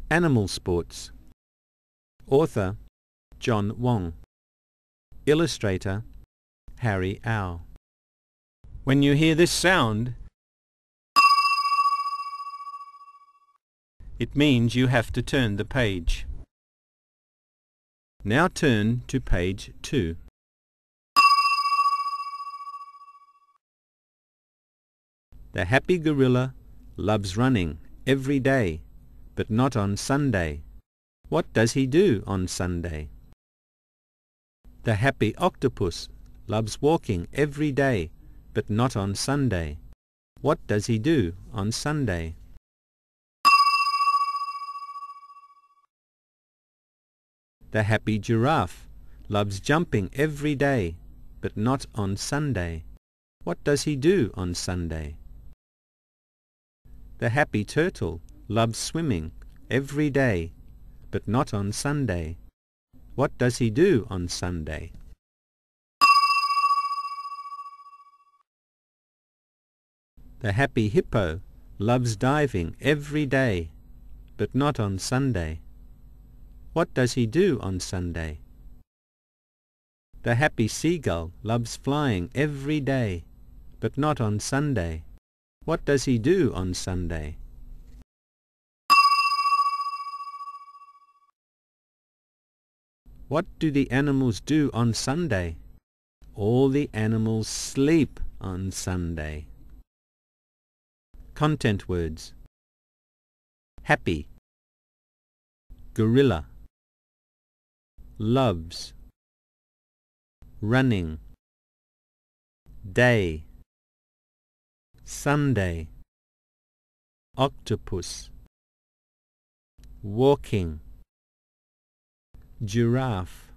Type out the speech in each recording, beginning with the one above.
Animal Sports. Author John Wong. Illustrator Harry Au. When you hear this sound, it means you have to turn the page. Now turn to page 2. The happy gorilla loves running every day, but not on Sunday. What does he do on Sunday? The happy octopus loves walking every day, but not on Sunday. What does he do on Sunday? The happy giraffe loves jumping every day, but not on Sunday. What does he do on Sunday? The happy turtle loves swimming every day, but not on Sunday. What does he do on Sunday? The happy hippo loves diving every day, but not on Sunday. What does he do on Sunday? The happy seagull loves flying every day, but not on Sunday. What does he do on Sunday? What do the animals do on Sunday? All the animals sleep on Sunday. Content words: happy, gorilla, loves, running, day, Sunday, octopus, walking, giraffe,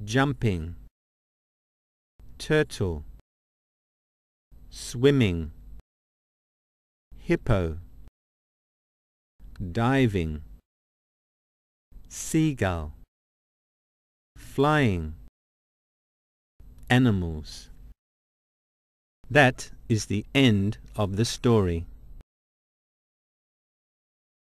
jumping, turtle, swimming, hippo, diving, seagull, flying, animals. That is the end of the story.